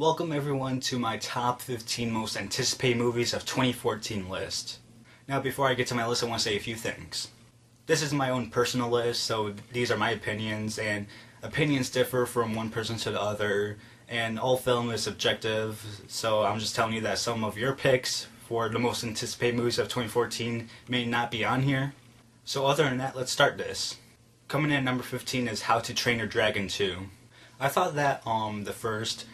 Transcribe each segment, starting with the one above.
Welcome everyone to my top 15 most anticipated movies of 2014 list. Now before I get to my list, I want to say a few things. This is my own personal list, so these are my opinions, and opinions differ from one person to the other, and all film is subjective, so I'm just telling you that some of your picks for the most anticipated movies of 2014 may not be on here. So other than that, let's start this. Coming in at number 15 is How to Train Your Dragon 2. I thought that the first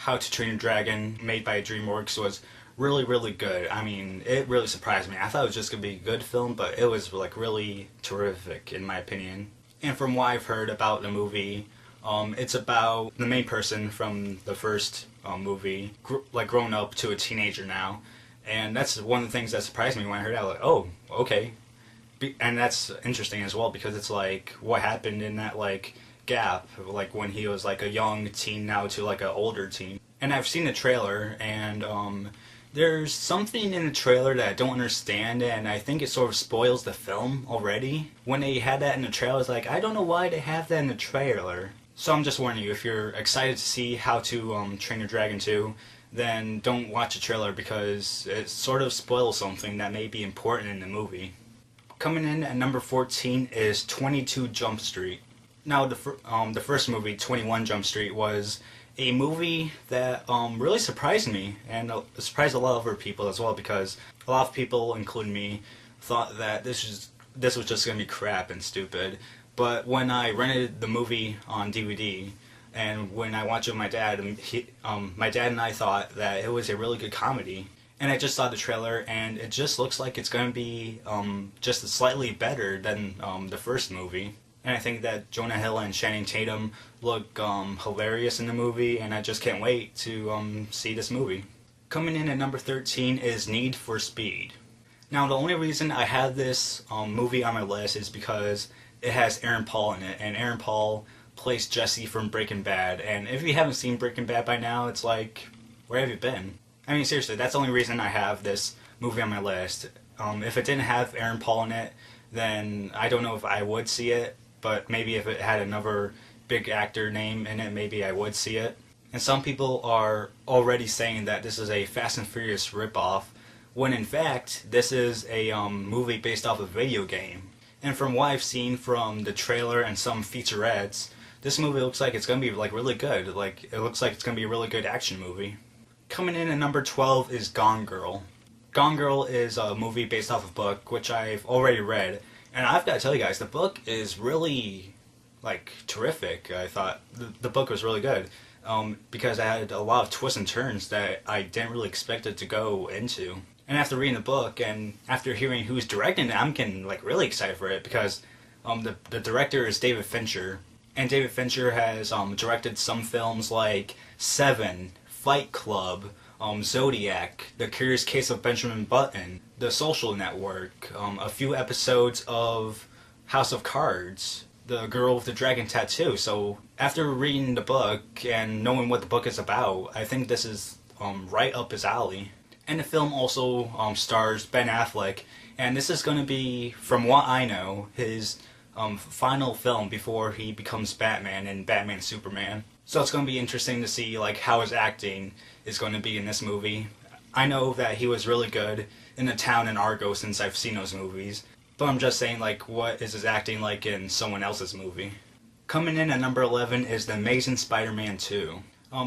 How to Train Your Dragon, made by DreamWorks, was really good. I mean, it really surprised me. I thought it was just going to be a good film, but it was like really terrific in my opinion. And from what I've heard about the movie, it's about the main person from the first movie, grown up to a teenager now. And that's one of the things that surprised me when I heard that. Like, oh, okay. And that's interesting as well, because it's like what happened in that gap, like when he was like a young teen now to like an older teen. And I've seen the trailer, and there's something in the trailer that I don't understand, and I think it sort of spoils the film already. When they had that in the trailer, I was like, I don't know why they have that in the trailer. So I'm just warning you, if you're excited to see How to Train Your Dragon 2, then don't watch the trailer, because it sort of spoils something that may be important in the movie. Coming in at number 14 is 22 Jump Street. Now, the first movie, 21 Jump Street, was a movie that really surprised me, and surprised a lot of other people as well, because a lot of people, including me, thought that this was just going to be crap and stupid. But when I rented the movie on DVD, and when I watched it with my dad, my dad and I thought that it was a really good comedy. And I just saw the trailer, and it just looks like it's going to be just slightly better than the first movie. And I think that Jonah Hill and Channing Tatum look hilarious in the movie, and I just can't wait to see this movie. Coming in at number 13 is Need for Speed. Now, the only reason I have this movie on my list is because it has Aaron Paul in it, and Aaron Paul plays Jesse from Breaking Bad. And if you haven't seen Breaking Bad by now, it's like, where have you been? I mean, seriously, that's the only reason I have this movie on my list. If it didn't have Aaron Paul in it, then I don't know if I would see it, but maybe if it had another big actor name in it, maybe I would see it. And some people are already saying that this is a Fast and Furious ripoff, when in fact, this is a movie based off a video game. And from what I've seen from the trailer and some featurettes, this movie looks like it's going to be really good. It looks like it's going to be a really good action movie. Coming in at number 12 is Gone Girl. Gone Girl is a movie based off a book, which I've already read. And I've got to tell you guys, the book is really, terrific. I thought the book was really good. Because it had a lot of twists and turns that I didn't really expect it to go into. And after reading the book, and after hearing who's directing it, I'm getting, really excited for it, because the director is David Fincher. And David Fincher has directed some films like Seven, Fight Club, Zodiac, The Curious Case of Benjamin Button, The Social Network, a few episodes of House of Cards, The Girl with the Dragon Tattoo. So after reading the book and knowing what the book is about, I think this is right up his alley. And the film also stars Ben Affleck, and this is going to be, from what I know, his final film before he becomes Batman in Batman Superman. So it's going to be interesting to see how his acting is going to be in this movie. I know that he was really good in The Town and Argo, since I've seen those movies. But I'm just saying, what is his acting like in someone else's movie? Coming in at number 11 is The Amazing Spider-Man 2.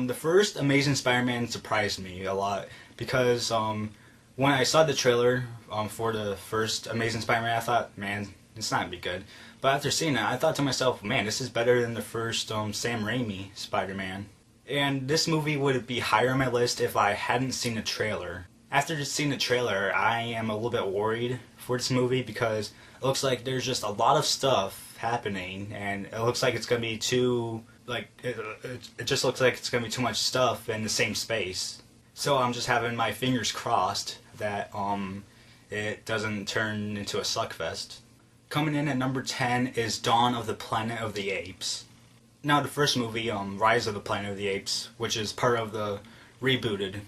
The first Amazing Spider-Man surprised me a lot, because when I saw the trailer for the first Amazing Spider-Man, I thought, man, it's not going to be good. But after seeing it, I thought to myself, man, this is better than the first Sam Raimi Spider-Man. And this movie would be higher on my list if I hadn't seen the trailer. After just seeing the trailer, I am a little bit worried for this movie, because it looks like there's just a lot of stuff happening, and it looks like it's going to be too, it just looks like it's going to be too much stuff in the same space. So I'm just having my fingers crossed that it doesn't turn into a suckfest. Coming in at number 10 is Dawn of the Planet of the Apes. Now, the first movie, Rise of the Planet of the Apes, which is part of the rebooted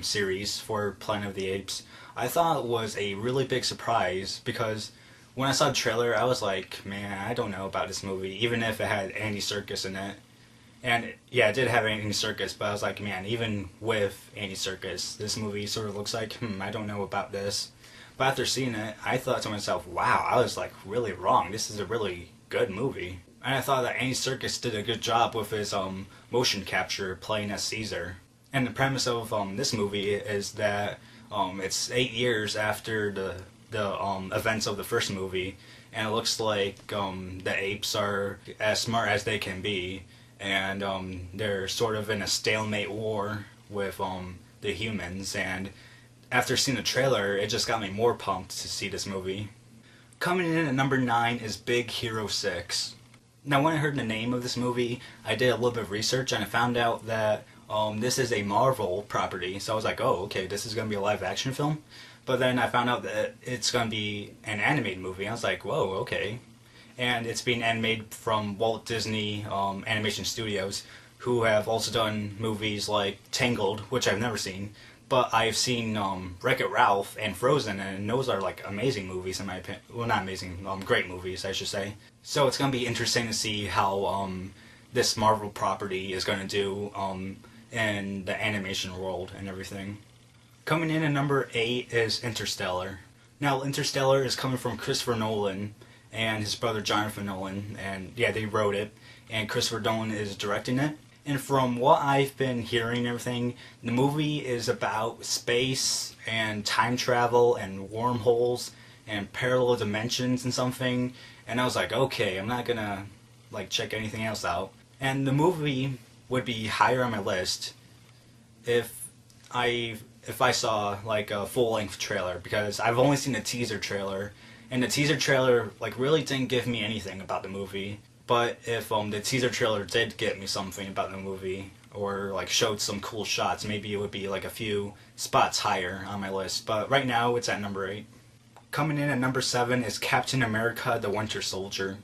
series for Planet of the Apes, I thought was a really big surprise, because when I saw the trailer, I was like, man, I don't know about this movie, even if it had Andy Serkis in it. And yeah, it did have Andy Serkis, but I was like, man, even with Andy Serkis, this movie sort of looks like, I don't know about this. But after seeing it, I thought to myself, wow, I was like really wrong. This is a really good movie. And I thought that Andy Serkis did a good job with his motion capture playing as Caesar. And the premise of this movie is that it's 8 years after the events of the first movie, and it looks like the apes are as smart as they can be, and they're sort of in a stalemate war with the humans. And after seeing the trailer, it just got me more pumped to see this movie. Coming in at number 9 is Big Hero 6. Now, when I heard the name of this movie, I did a little bit of research, and I found out that this is a Marvel property. So I was like, oh, okay, this is going to be a live-action film. But then I found out that it's going to be an animated movie. I was like, whoa, okay. And it's being animated from Walt Disney Animation Studios, who have also done movies like Tangled, which I've never seen. But I've seen Wreck-It Ralph and Frozen, and those are like amazing movies in my opinion. Well, not amazing, great movies, I should say. So it's going to be interesting to see how this Marvel property is going to do in the animation world and everything. Coming in at number 8 is Interstellar. Now, Interstellar is coming from Christopher Nolan and his brother Jonathan Nolan, and yeah, they wrote it, and Christopher Nolan is directing it. And from what I've been hearing and everything, the movie is about space and time travel and wormholes and parallel dimensions and something. And I was like, okay, I'm not gonna like check anything else out. And the movie would be higher on my list if I saw like a full-length trailer, because I've only seen a teaser trailer, and the teaser trailer like really didn't give me anything about the movie. But if the teaser trailer did get me something about the movie, or like showed some cool shots, maybe it would be like a few spots higher on my list. But right now it's at number 8. Coming in at number 7 is Captain America: The Winter Soldier.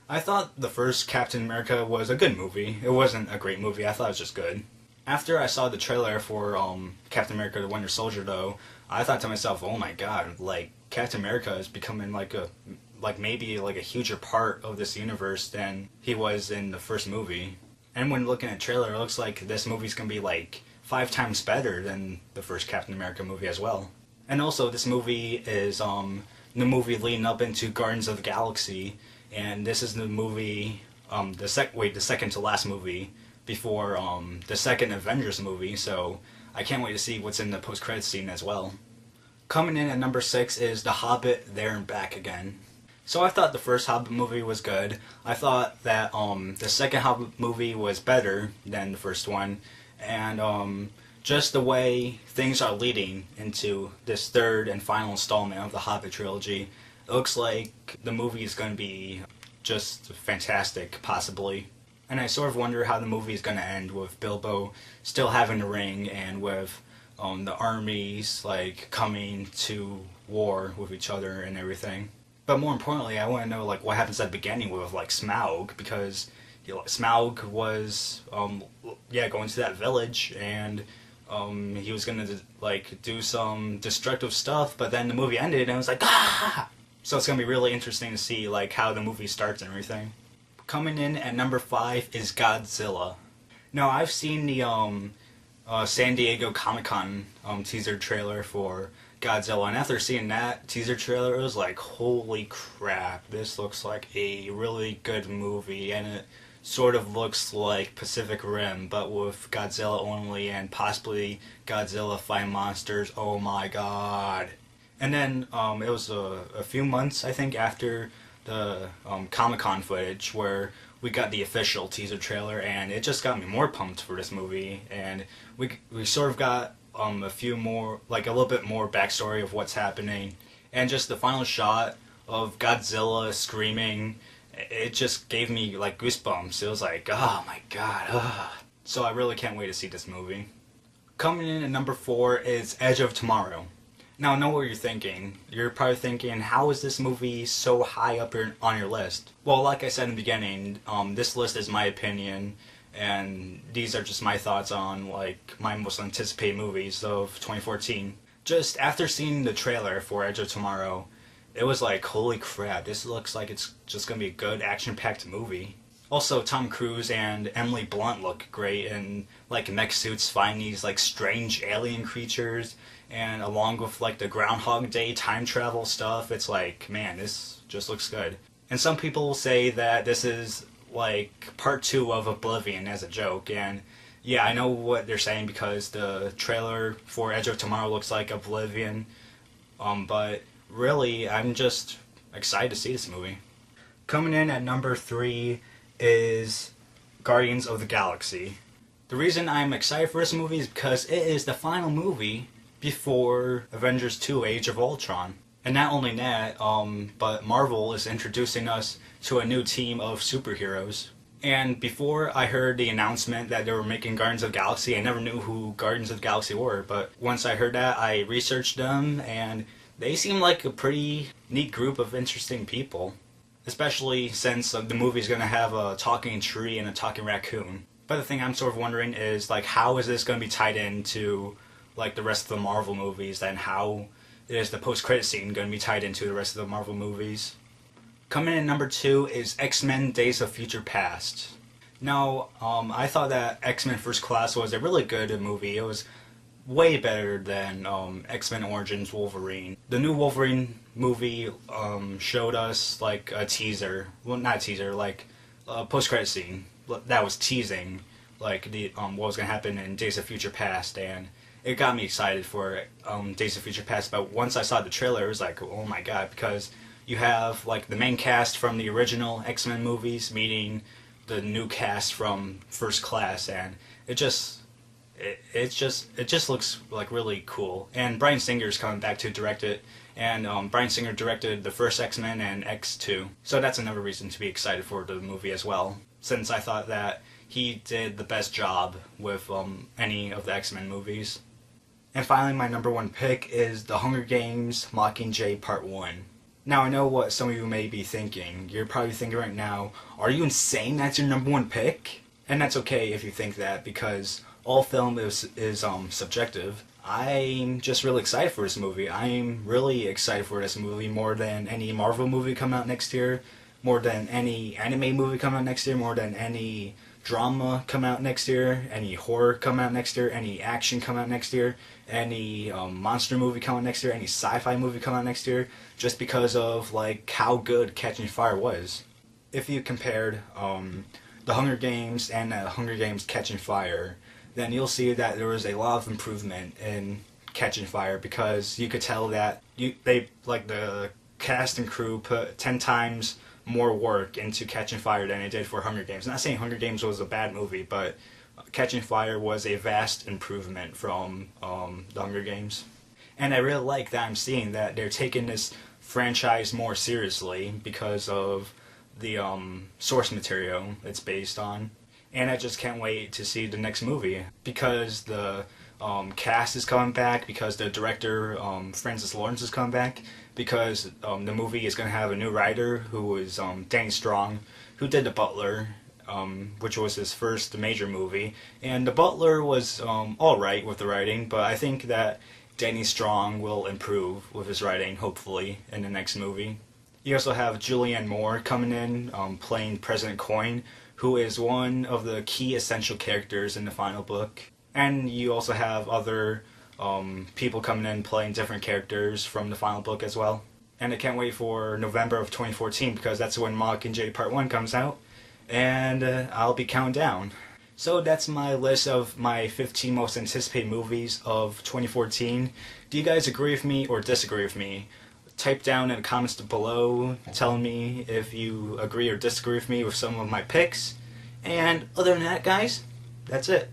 I thought the first Captain America was a good movie. It wasn't a great movie, I thought it was just good. After I saw the trailer for Captain America: The Winter Soldier, though, I thought to myself, oh my god, like Captain America is becoming maybe a huger part of this universe than he was in the first movie. And when looking at the trailer, it looks like this movie's gonna be like 5 times better than the first Captain America movie as well. And also, this movie is the movie leading up into Guardians of the Galaxy, and this is the movie, the second to last movie before the second Avengers movie. So I can't wait to see what's in the post-credits scene as well. Coming in at number 6 is The Hobbit: There and Back Again. So I thought the first Hobbit movie was good. I thought that the second Hobbit movie was better than the first one, and just the way things are leading into this third and final installment of the Hobbit trilogy, it looks like the movie is going to be just fantastic, possibly. And I sort of wonder how the movie is going to end, with Bilbo still having the ring, and with the armies like coming to war with each other and everything. But more importantly, I want to know like what happens at the beginning with like Smaug, because Smaug was going to that village, and he was gonna like do some destructive stuff, but then the movie ended and it was like ah! So it's gonna be really interesting to see like how the movie starts and everything. Coming in at number 5 is Godzilla. Now, I've seen the San Diego Comic-Con teaser trailer for Godzilla, and after seeing that teaser trailer, it was like, holy crap, this looks like a really good movie, and it sort of looks like Pacific Rim, but with Godzilla only, and possibly Godzilla fighting monsters. Oh my god. And then it was a few months, I think, after the Comic-Con footage where we got the official teaser trailer, and it just got me more pumped for this movie, and we sort of got a little bit more backstory of what's happening, and just the final shot of Godzilla screaming, it just gave me like goosebumps. It was like, oh my god. Ugh. So I really can't wait to see this movie. Coming in at number 4 is Edge of Tomorrow. Now, I know what you're thinking. You're probably thinking, how is this movie so high up on your list? Well, like I said in the beginning, this list is my opinion, and these are just my thoughts on like my most anticipated movies of 2014. Just after seeing the trailer for Edge of Tomorrow, it was like, holy crap, this looks like it's just gonna be a good action-packed movie. Also, Tom Cruise and Emily Blunt look great in like mech suits, fighting these like strange alien creatures, and along with like the Groundhog Day time travel stuff, it's like, man, this just looks good. And some people say that this is like part 2 of Oblivion as a joke, and yeah, I know what they're saying because the trailer for Edge of Tomorrow looks like Oblivion, but really, I'm just excited to see this movie. Coming in at number 3 is Guardians of the Galaxy. The reason I'm excited for this movie is because it is the final movie before Avengers 2 Age of Ultron. And not only that, but Marvel is introducing us to a new team of superheroes. And before I heard the announcement that they were making Guardians of the Galaxy, I never knew who Guardians of the Galaxy were, but once I heard that, I researched them, and they seem like a pretty neat group of interesting people. Especially since the movie's going to have a talking tree and a talking raccoon. But the thing I'm sort of wondering is, like, how is this going to be tied into, like, the rest of the Marvel movies, and how is the post-credit scene going to be tied into the rest of the Marvel movies? Coming in at number 2 is X-Men Days of Future Past. Now, I thought that X-Men First Class was a really good movie. It was way better than X-Men Origins Wolverine. The new Wolverine movie showed us like a teaser, well, not a teaser, like a post-credit scene that was teasing like the what was going to happen in Days of Future Past, and it got me excited for Days of Future Past. But once I saw the trailer, it was like, oh my god, because you have like the main cast from the original X-Men movies meeting the new cast from First Class, and it just looks like really cool. And Bryan Singer's coming back to direct it, and Bryan Singer directed the first X-Men and X2, so that's another reason to be excited for the movie as well, since I thought that he did the best job with any of the X-Men movies. And finally, my number 1 pick is The Hunger Games Mockingjay Part 1. Now, I know what some of you may be thinking. You're probably thinking right now, are you insane? That's your number 1 pick? And that's okay if you think that, because all film is subjective. I'm just really excited for this movie. I'm really excited for this movie more than any Marvel movie come out next year, more than any anime movie come out next year, more than any drama come out next year, any horror come out next year, any action come out next year, any monster movie come out next year, any sci-fi movie come out next year, just because of like how good Catching Fire was. If you compared The Hunger Games and Hunger Games Catching Fire, then you'll see that there was a lot of improvement in Catching Fire, because you could tell that the cast and crew put 10 times more work into Catching Fire than they did for Hunger Games. I'm not saying Hunger Games was a bad movie, but Catching Fire was a vast improvement from the Hunger Games. And I really like that I'm seeing that they're taking this franchise more seriously because of the source material it's based on. And I just can't wait to see the next movie, because the cast is coming back, because the director, Francis Lawrence, is coming back, because the movie is going to have a new writer who is Danny Strong, who did The Butler, which was his first major movie. And The Butler was alright with the writing, but I think that Danny Strong will improve with his writing, hopefully, in the next movie. You also have Julianne Moore coming in, playing President Coin, who is one of the key essential characters in the final book. And you also have other people coming in playing different characters from the final book as well. And I can't wait for November of 2014, because that's when Mockingjay Part 1 comes out, and I'll be counting down. So that's my list of my 15 most anticipated movies of 2014. Do you guys agree with me or disagree with me? Type down in the comments below telling me if you agree or disagree with me with some of my picks. And other than that, guys, that's it.